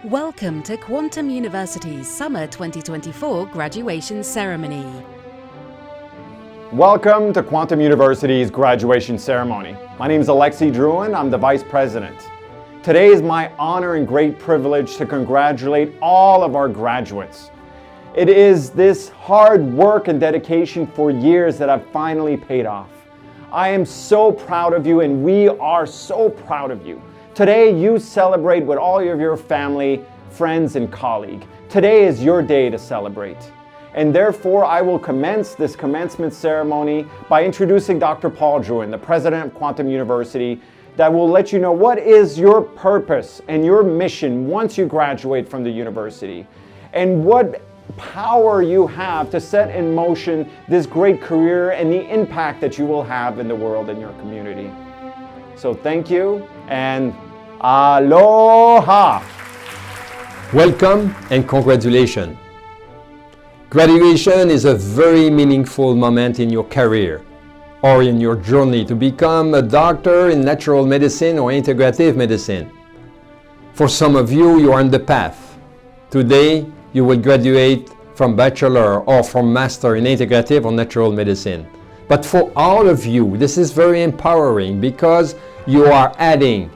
Welcome to Quantum University's Summer 2024 graduation ceremony. Welcome to Quantum University's graduation ceremony. My name is Alexi Drouin. I'm the Vice President. Today is my honor and great privilege to congratulate all of our graduates. It is this hard work and dedication for years that have finally paid off. I am so proud of you, and we are so proud of you. Today, you celebrate with all of your family, friends, and colleagues. Today is your day to celebrate. And therefore, I will commence this commencement ceremony by introducing Dr. Paul Drouin, the President of Quantum University, that will let you know what is your purpose and your mission once you graduate from the university, and what power you have to set in motion this great career and the impact that you will have in the world and your community. So thank you, and aloha! Welcome and congratulations. Graduation is a very meaningful moment in your career or in your journey to become a doctor in natural medicine or integrative medicine. For some of you, you are on the path. Today, you will graduate from bachelor or from master in integrative or natural medicine. But for all of you, this is very empowering because you are adding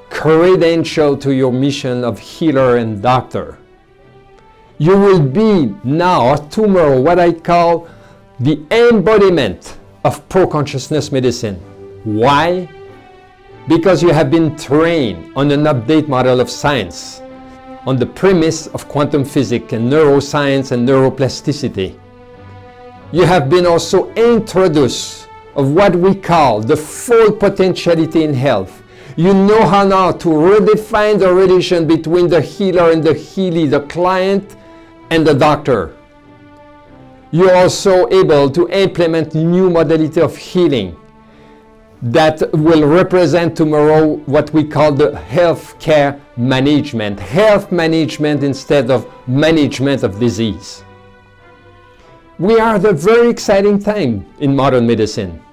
credential to your mission of healer and doctor. You will be now or tomorrow what I call the embodiment of pro-consciousness medicine. Why? Because you have been trained on an update model of science, on the premise of quantum physics and neuroscience and neuroplasticity. You have been also introduced of what we call the full potentiality in health. You know how now to redefine the relation between the healer and the healee, the client and the doctor. You're also able to implement new modality of healing that will represent tomorrow what we call the healthcare management. Health management instead of management of disease. We are at a very exciting time in modern medicine.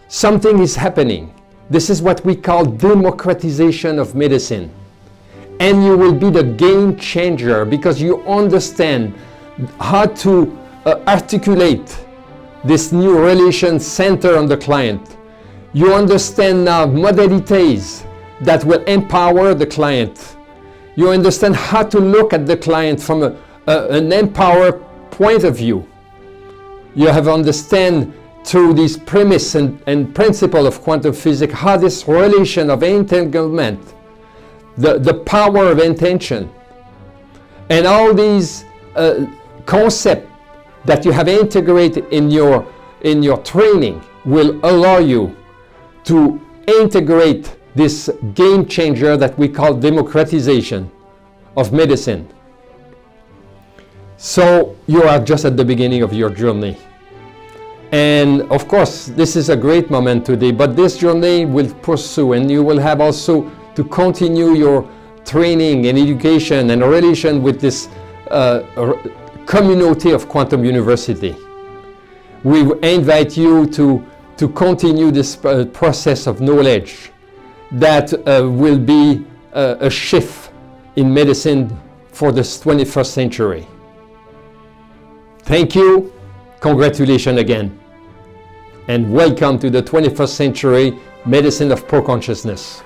Something is happening. This is what we call democratization of medicine. And you will be the game changer because you understand how to articulate this new relation center on the client. You understand now modalities that will empower the client. You understand how to look at the client from an empowered point of view. You have understand through this premise and principle of quantum physics how this relation of entanglement, the power of intention, and all these concepts that you have integrated in your training will allow you to integrate this game changer that we call democratization of medicine. So you are just at the beginning of your journey. And of course, this is a great moment today, but this journey will pursue, and you will have also to continue your training and education and relation with this community of Quantum University. We invite you to continue this process of knowledge that will be a shift in medicine for this 21st century. Thank you, congratulations again, and welcome to the 21st century medicine of pro-consciousness.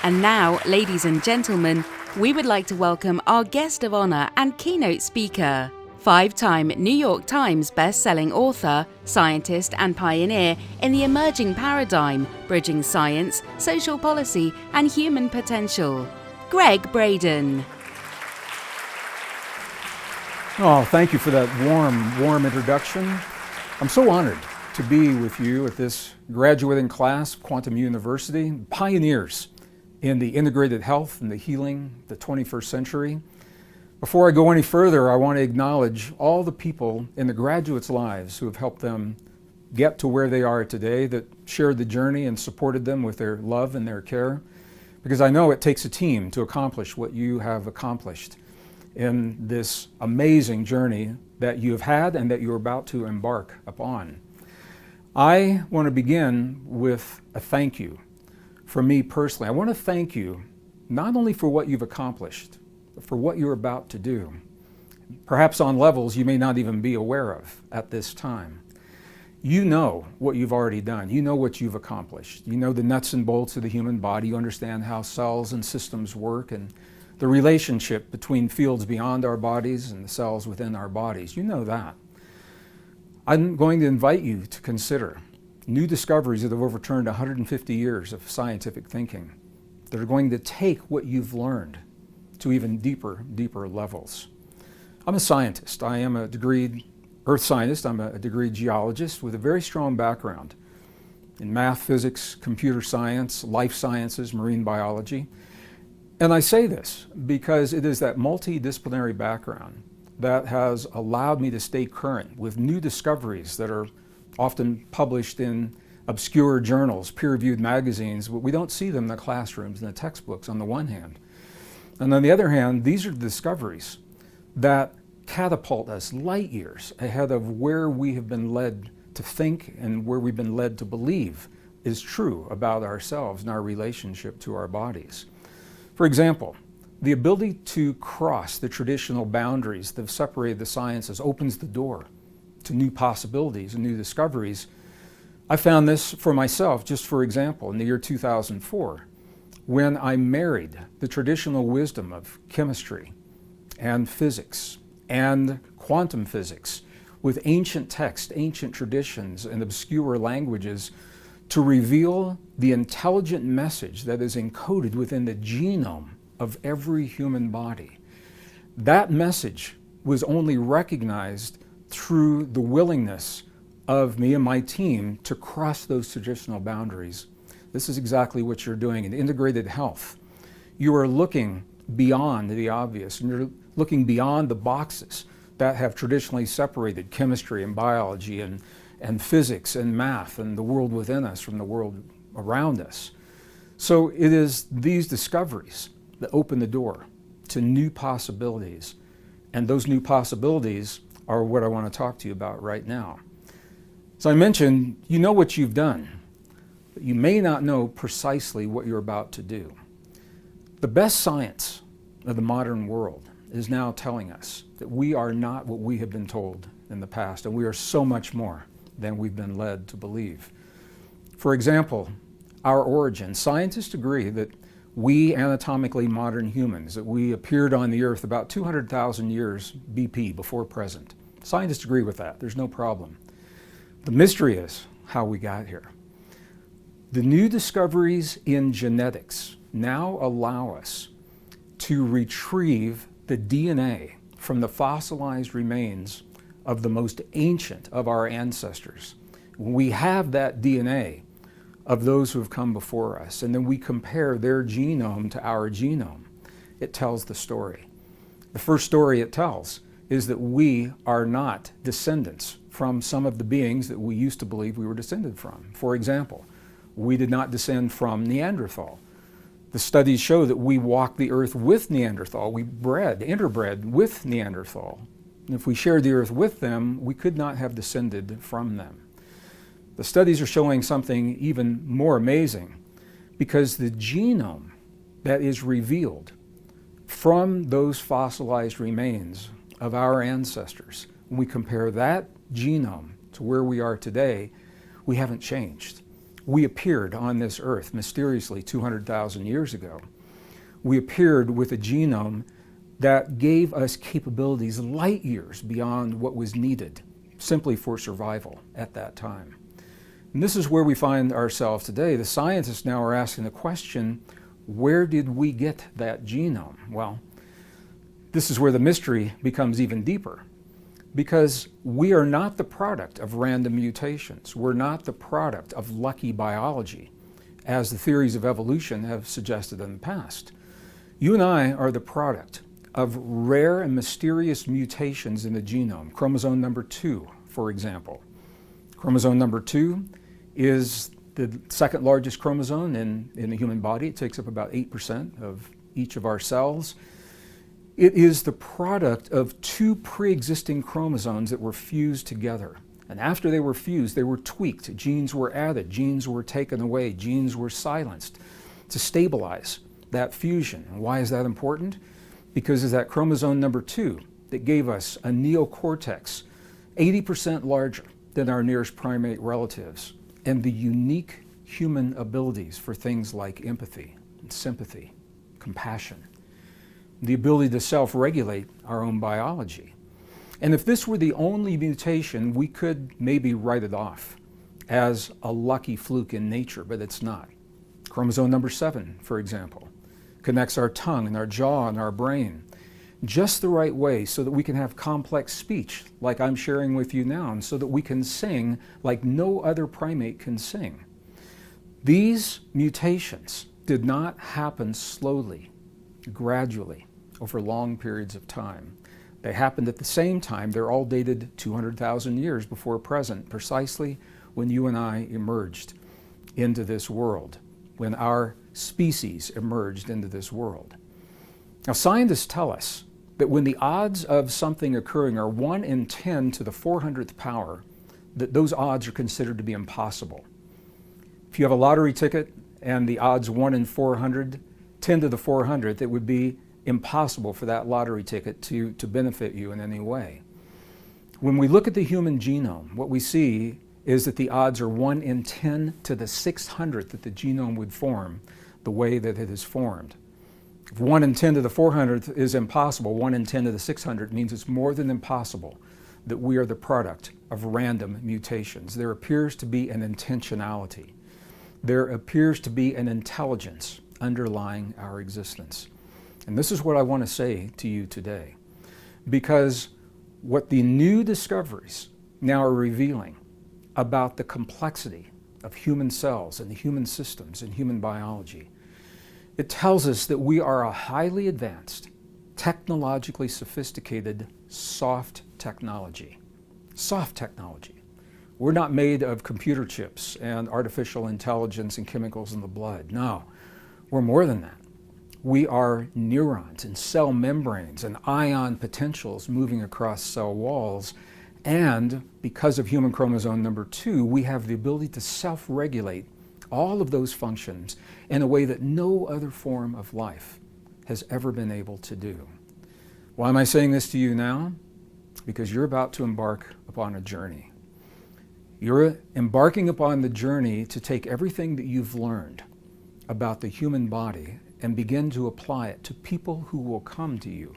And now, ladies and gentlemen, we would like to welcome our guest of honor and keynote speaker, 5-time New York Times best-selling author, scientist and pioneer in the emerging paradigm, bridging science, social policy and human potential, Gregg Braden. Oh, thank you for that warm introduction. I'm so honored to be with you at this graduating class of Quantum University, pioneers in the integrated health and the healing, the 21st century. Before I go any further, I want to acknowledge all the people in the graduates' lives who have helped them get to where they are today, that shared the journey and supported them with their love and their care, because I know it takes a team to accomplish what you have accomplished in this amazing journey that you have had and that you're about to embark upon. I want to begin with a thank you from me personally. I want to thank you not only for what you've accomplished, but for what you're about to do. Perhaps on levels you may not even be aware of at this time. You know what you've already done. You know what you've accomplished. You know the nuts and bolts of the human body. You understand how cells and systems work and the relationship between fields beyond our bodies and the cells within our bodies. You know that. I'm going to invite you to consider new discoveries that have overturned 150 years of scientific thinking that are going to take what you've learned to even deeper levels. I'm a scientist. I am a degreed earth scientist. I'm a degreed geologist with a very strong background in math, physics, computer science, life sciences, marine biology. And I say this because it is that multidisciplinary background that has allowed me to stay current with new discoveries that are often published in obscure journals, peer-reviewed magazines, but we don't see them in the classrooms and the textbooks on the one hand. And on the other hand, these are the discoveries that catapult us light years ahead of where we have been led to think and where we've been led to believe is true about ourselves and our relationship to our bodies. For example, the ability to cross the traditional boundaries that have separated the sciences opens the door to new possibilities and new discoveries. I found this for myself, just for example, in the year 2004, when I married the traditional wisdom of chemistry and physics and quantum physics with ancient texts, ancient traditions, and obscure languages to reveal the intelligent message that is encoded within the genome of every human body. That message was only recognized through the willingness of me and my team to cross those traditional boundaries. This is exactly what you're doing in integrated health. You are looking beyond the obvious, and you're looking beyond the boxes that have traditionally separated chemistry and biology and physics and math and the world within us from the world around us. So it is these discoveries that open the door to new possibilities, and those new possibilities are what I want to talk to you about right now. As I mentioned, you know what you've done, but you may not know precisely what you're about to do. The best science of the modern world is now telling us that we are not what we have been told in the past, and we are so much more than we've been led to believe. For example, our origin. Scientists agree that we anatomically modern humans, that we appeared on the earth about 200,000 years BP, before present. Scientists agree with that. There's no problem. The mystery is how we got here. The new discoveries in genetics now allow us to retrieve the DNA from the fossilized remains of the most ancient of our ancestors. We have that DNA of those who have come before us, and then we compare their genome to our genome. It tells the story. The first story it tells is that we are not descendants from some of the beings that we used to believe we were descended from. For example, we did not descend from Neanderthal. The studies show that we walked the earth with Neanderthal. We interbred with Neanderthal. And if we shared the earth with them, we could not have descended from them. The studies are showing something even more amazing, because the genome that is revealed from those fossilized remains of our ancestors, when we compare that genome to where we are today, we haven't changed. We appeared on this earth mysteriously 200,000 years ago. We appeared with a genome that gave us capabilities light years beyond what was needed simply for survival at that time. And this is where we find ourselves today. The scientists now are asking the question, where did we get that genome? Well, this is where the mystery becomes even deeper, because we are not the product of random mutations. We're not the product of lucky biology, as the theories of evolution have suggested in the past. You and I are the product of rare and mysterious mutations in the genome. Chromosome number 2, for example. Chromosome number 2 is the second largest chromosome in the human body. It takes up about 8% of each of our cells. It is the product of 2 pre-existing chromosomes that were fused together. And after they were fused, they were tweaked. Genes were added, genes were taken away, genes were silenced to stabilize that fusion. And why is that important? Because it's that chromosome number 2 that gave us a neocortex 80% larger than our nearest primate relatives, and the unique human abilities for things like empathy and sympathy, compassion, the ability to self-regulate our own biology. And if this were the only mutation, we could maybe write it off as a lucky fluke in nature, but it's not. Chromosome number 7, for example, connects our tongue and our jaw and our brain just the right way so that we can have complex speech like I'm sharing with you now, and so that we can sing like no other primate can sing. These mutations did not happen slowly, gradually, over long periods of time. They happened at the same time. They're all dated 200,000 years before present, precisely when you and I emerged into this world, when our species emerged into this world. Now, scientists tell us that when the odds of something occurring are 1 in 10 to the 400th power, that those odds are considered to be impossible. If you have a lottery ticket and the odds 1 in 400, 10 to the 400th, it would be impossible for that lottery ticket to benefit you in any way. When we look at the human genome, what we see is that the odds are 1 in 10 to the 600th that the genome would form the way that it is formed. If 1 in 10 to the 400th is impossible, 1 in 10 to the 600 means it's more than impossible that we are the product of random mutations. There appears to be an intentionality. There appears to be an intelligence underlying our existence. And this is what I want to say to you today, because what the new discoveries now are revealing about the complexity of human cells and the human systems and human biology, it tells us that we are a highly advanced, technologically sophisticated, soft technology. Soft technology. We're not made of computer chips and artificial intelligence and chemicals in the blood. No, we're more than that. We are neurons and cell membranes and ion potentials moving across cell walls. And because of human chromosome number 2, we have the ability to self-regulate all of those functions in a way that no other form of life has ever been able to do. Why am I saying this to you now? Because you're about to embark upon a journey. You're embarking upon the journey to take everything that you've learned about the human body and begin to apply it to people who will come to you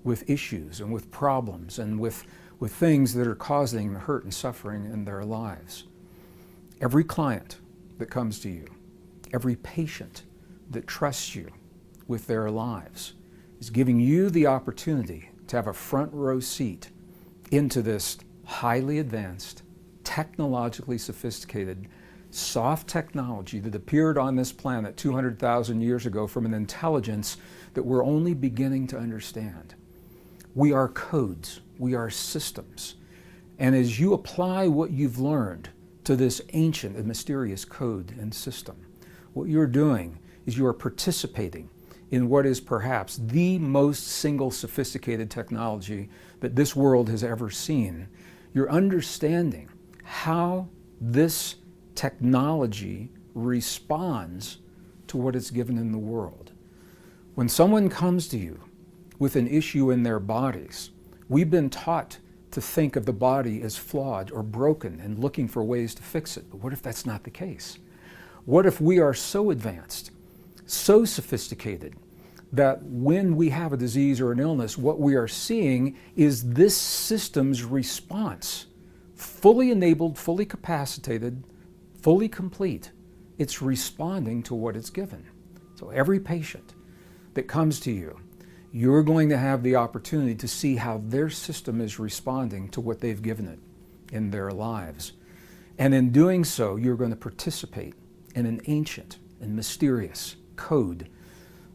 with issues and with problems and with things that are causing hurt and suffering in their lives. Every client that comes to you, every patient that trusts you with their lives is giving you the opportunity to have a front row seat into this highly advanced, technologically sophisticated, soft technology that appeared on this planet 200,000 years ago from an intelligence that we're only beginning to understand. We are codes, we are systems. And as you apply what you've learned to this ancient and mysterious code and system, what you're doing is you are participating in what is perhaps the most single sophisticated technology that this world has ever seen. You're understanding how this technology responds to what is given in the world. When someone comes to you with an issue in their bodies, we've been taught to think of the body as flawed or broken and looking for ways to fix it. But what if that's not the case? What if we are so advanced, so sophisticated, that when we have a disease or an illness, what we are seeing is this system's response, fully enabled, fully capacitated, fully complete. It's responding to what it's given. So every patient that comes to you, you're going to have the opportunity to see how their system is responding to what they've given it in their lives. And in doing so, you're going to participate in an ancient and mysterious code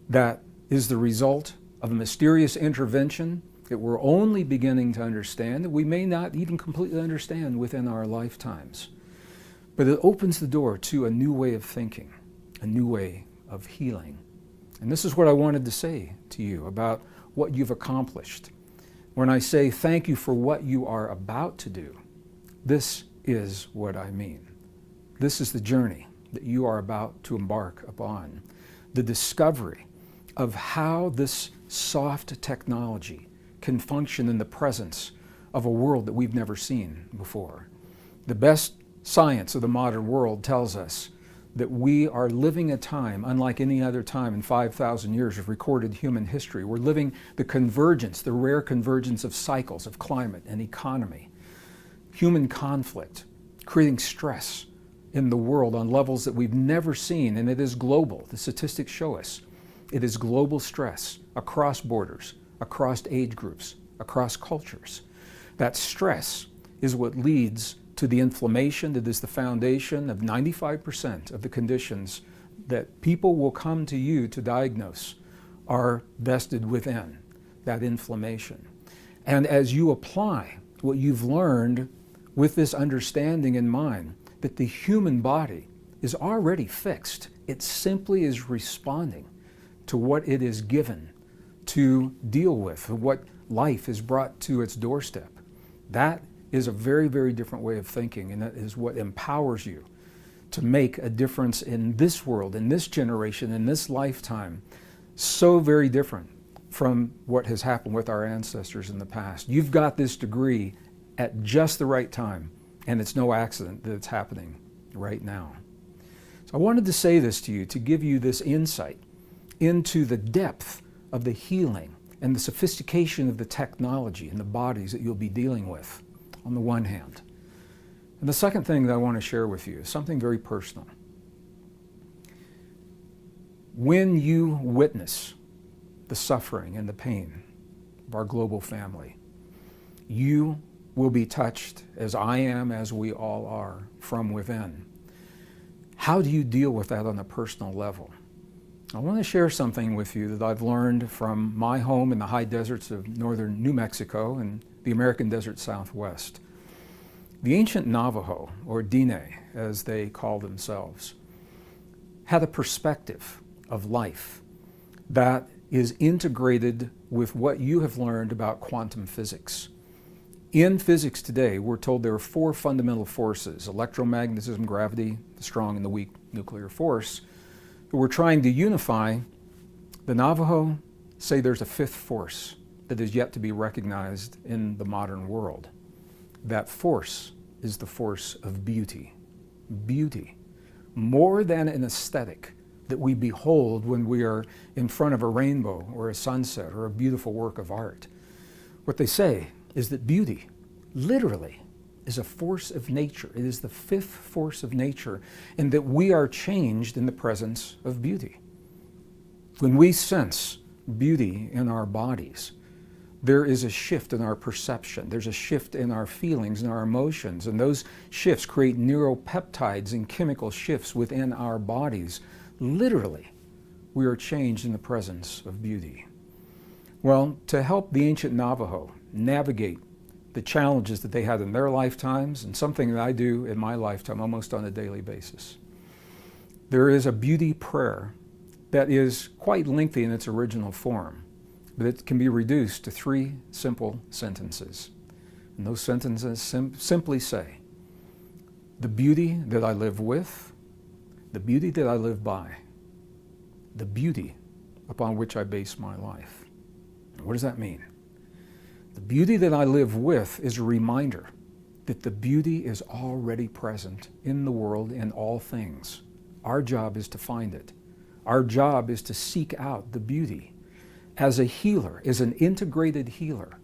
that is the result of a mysterious intervention that we're only beginning to understand, that we may not even completely understand within our lifetimes. But it opens the door to a new way of thinking, a new way of healing. And this is what I wanted to say to you about what you've accomplished. When I say thank you for what you are about to do, this is what I mean. This is the journey that you are about to embark upon. the discovery of how this soft technology can function in the presence of a world that we've never seen before. The best science of the modern world tells us that we are living a time unlike any other time in 5,000 years of recorded human history. We're living the convergence, the rare convergence of cycles of climate and economy, human conflict, creating stress in the world on levels that we've never seen, and it is global. The statistics show us it is global stress across borders, across age groups, across cultures. That stress is what leads to the inflammation that is the foundation of 95% of the conditions that people will come to you to diagnose are vested within that inflammation. And as you apply what you've learned with this understanding in mind, that the human body is already fixed, it simply is responding to what it is given to deal with, what life is brought to its doorstep. That is a very, very different way of thinking, and that is what empowers you to make a difference in this world, in this generation, in this lifetime. So very different from what has happened with our ancestors in the past. You've got this degree at just the right time, and it's no accident that it's happening right now. So I wanted to say this to you to give you this insight into the depth of the healing and the sophistication of the technology and the bodies that you'll be dealing with on the one hand. And the second thing that I want to share with you is something very personal. When you witness the suffering and the pain of our global family, you will be touched, as I am, as we all are, from within. How do you deal with that on a personal level? I want to share something with you that I've learned from my home in the high deserts of northern New Mexico and the American desert Southwest. The ancient Navajo, or Diné as they call themselves, had a perspective of life that is integrated with what you have learned about quantum physics. In physics today, we're told there are four fundamental forces: electromagnetism, gravity, the strong and the weak nuclear force. We're trying to unify. The Navajo say there's a fifth force that is yet to be recognized in the modern world. That force is the force of beauty. Beauty. More than an aesthetic that we behold when we are in front of a rainbow or a sunset or a beautiful work of art. What they say is that beauty, literally, is a force of nature. It is the fifth force of nature, and that we are changed in the presence of beauty. When we sense beauty in our bodies, there is a shift in our perception. There's a shift in our feelings and our emotions, and those shifts create neuropeptides and chemical shifts within our bodies. Literally, we are changed in the presence of beauty. Well, to help the ancient Navajo navigate the challenges that they had in their lifetimes, and something that I do in my lifetime almost on a daily basis, there is a beauty prayer that is quite lengthy in its original form, but it can be reduced to three simple sentences. And those sentences simply say, the beauty that I live with, the beauty that I live by, the beauty upon which I base my life. What does that mean? The beauty that I live with is a reminder that the beauty is already present in the world in all things. Our job is to find it. Our job is to seek out the beauty. As a healer, as an integrated healer,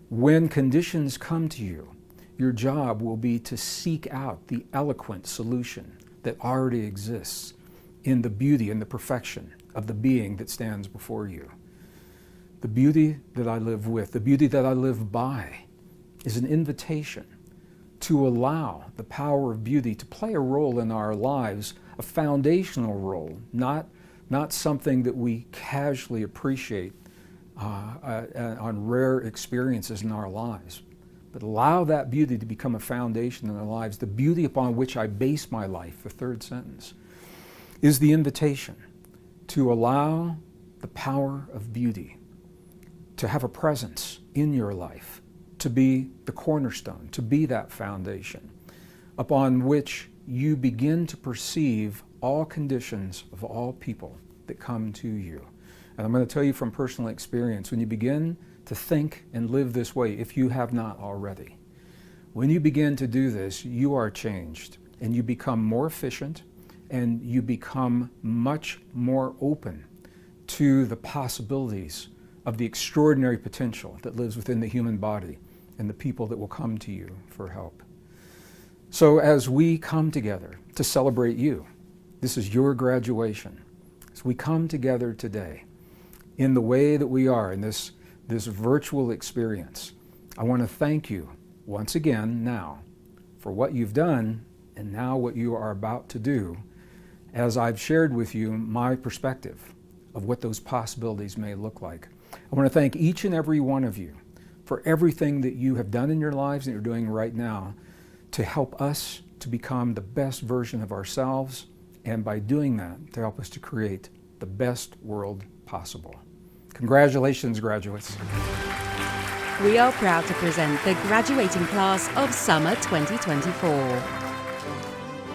when conditions come to you, your job will be to seek out the eloquent solution that already exists in the beauty and the perfection of the being that stands before you. The beauty that I live with, the beauty that I live by, is an invitation to allow the power of beauty to play a role in our lives, a foundational role, not something that we casually appreciate on rare experiences in our lives, but allow that beauty to become a foundation in our lives. The beauty upon which I base my life, the third sentence, is the invitation to allow the power of beauty to have a presence in your life, to be the cornerstone, to be that foundation upon which you begin to perceive all conditions of all people that come to you. And I'm going to tell you from personal experience, when you begin to think and live this way, if you have not already, when you begin to do this, you are changed and you become more efficient and you become much more open to the possibilities of the extraordinary potential that lives within the human body and the people that will come to you for help. So as we come together to celebrate you, this is your graduation. As we come together today in the way that we are in this virtual experience, I want to thank you once again now for what you've done and now what you are about to do, as I've shared with you my perspective of what those possibilities may look like. I want to thank each and every one of you for everything that you have done in your lives and you're doing right now to help us to become the best version of ourselves, and by doing that, to help us to create the best world possible. Congratulations, graduates. We are proud to present the graduating class of Summer 2024.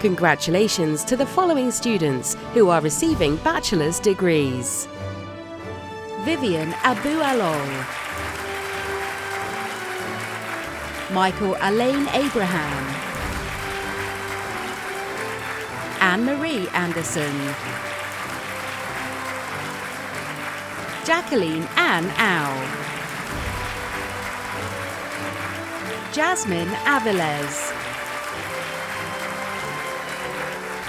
Congratulations to the following students who are receiving bachelor's degrees. Vivian Abu Alol, Michael Alain Abraham, Anne-Marie Anderson, Jacqueline Ann Au, Jasmine Aviles,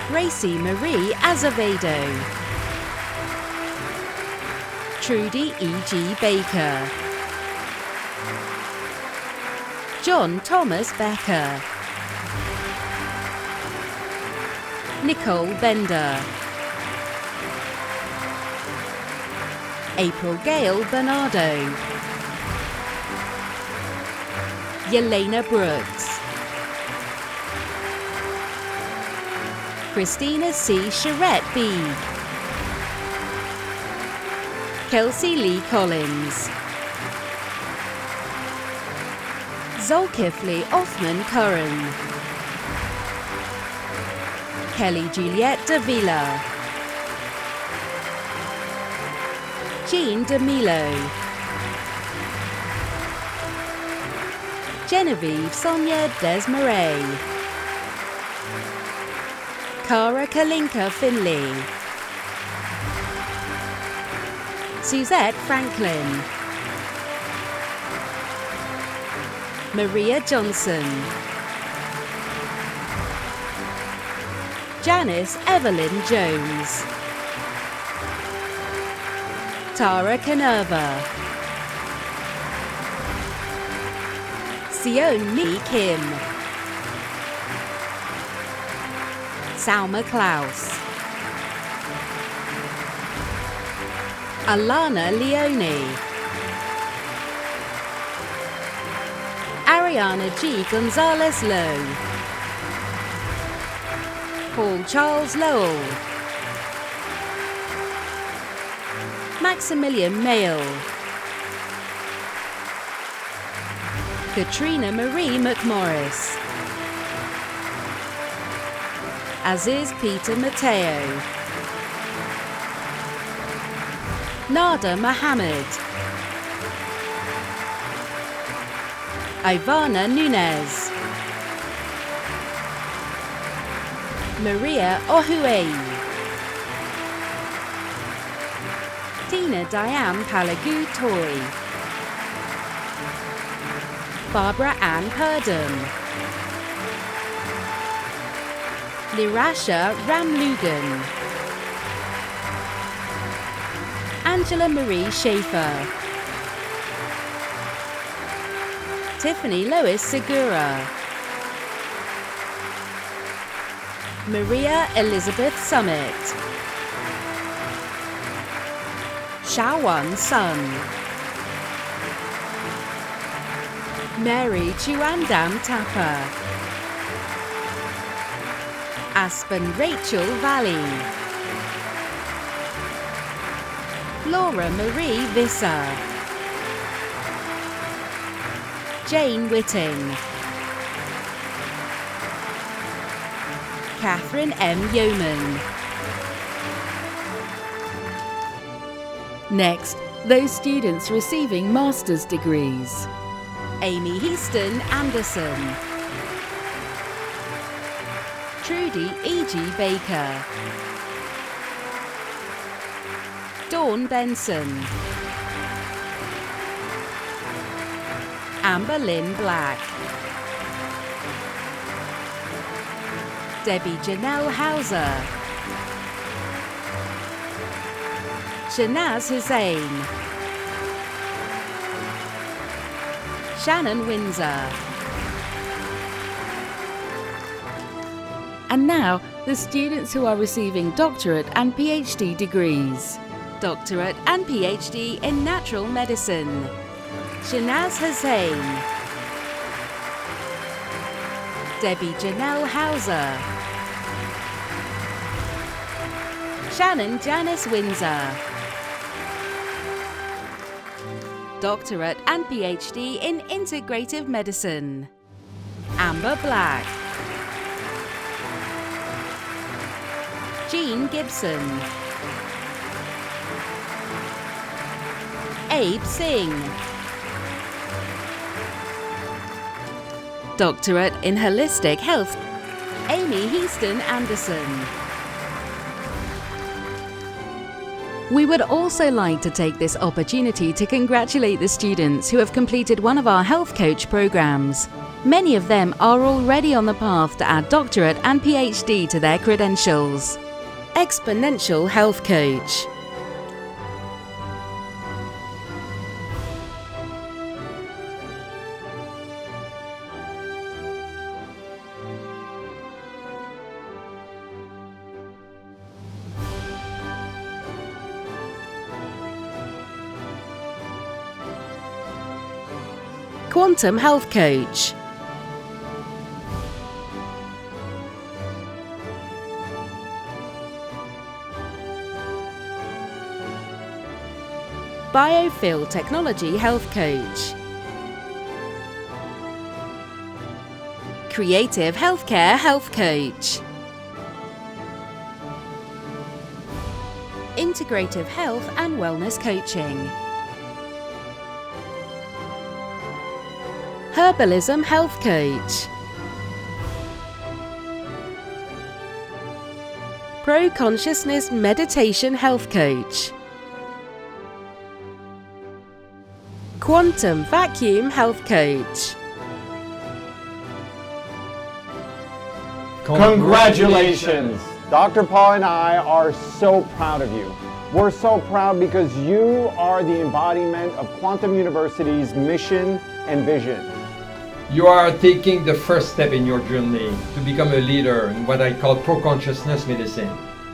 Gracie Marie Azevedo, Trudy E.G. Baker, John Thomas Becker, Nicole Bender, April Gale Bernardo, Yelena Brooks, Christina C. Charette Beeg, Kelsey Lee Collins, Zolkifli Othman Curran, Kelly Juliette Davila, Jean DeMilo, Genevieve Sonia Desmarais, Cara Kalinka Finley, Suzette Franklin, Maria Johnson, Janice Evelyn Jones, Tara Canerva, Sion Mi Kim, Salma Klaus, Alana Leone, Ariana G. Gonzalez Lowe, Paul Charles Lowell, Maximilian Mayle, Katrina Marie McMorris, Aziz Peter Mateo, Nada Mohammed, Ivana Nunez, Maria Ohuei, Tina Diane Palagu Toy, Barbara Ann Purdom, Lirasha Ramlugan, Angela Marie Schaefer, Tiffany Lois Segura, Maria Elizabeth Summit, Shawan Sun, Mary Chuandam Tapa, Aspen Rachel Valley, Laura Marie Visser, Jane Whitting, Catherine M. Yeoman, Next, those students receiving master's degrees. Amy Heaston Anderson, Trudy E.G. Baker, Dawn Benson, Amber Lynn Black, Debbie Janelle Hauser, Shanaz Hussain, Shannon Windsor. And now, the students who are receiving doctorate and PhD degrees. Doctorate and PhD in Natural Medicine. Shanaz Hussain, Debbie Janelle Hauser, Shannon Janice Windsor. Doctorate and PhD in Integrative Medicine. Amber Black, Jean Gibson, Abe Singh. Doctorate in Holistic Health, Amy Heaston Anderson. We would also like to take this opportunity to congratulate the students who have completed one of our health coach programs. Many of them are already on the path to add doctorate and PhD to their credentials. Exponential Health Coach. Quantum Health Coach. Biofield Technology Health Coach. Creative Healthcare Health Coach. Integrative Health and Wellness Coaching. Herbalism Health Coach. Pro Consciousness Meditation Health Coach. Quantum Vacuum Health Coach. Congratulations! Dr. Paul and I are so proud of you. We're so proud because you are the embodiment of Quantum University's mission and vision. You are taking the first step in your journey to become a leader in what I call pro-consciousness medicine.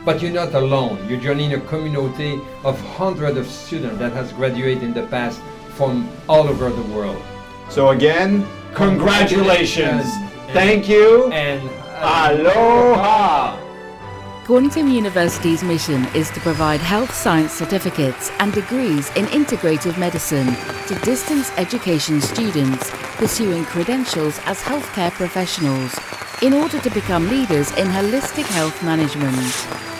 But you're not alone. You're joining a community of hundreds of students that has graduated in the past from all over the world. So again, congratulations! Thank you, and aloha! Quantum University's mission is to provide health science certificates and degrees in integrative medicine to distance education students pursuing credentials as healthcare professionals in order to become leaders in holistic health management.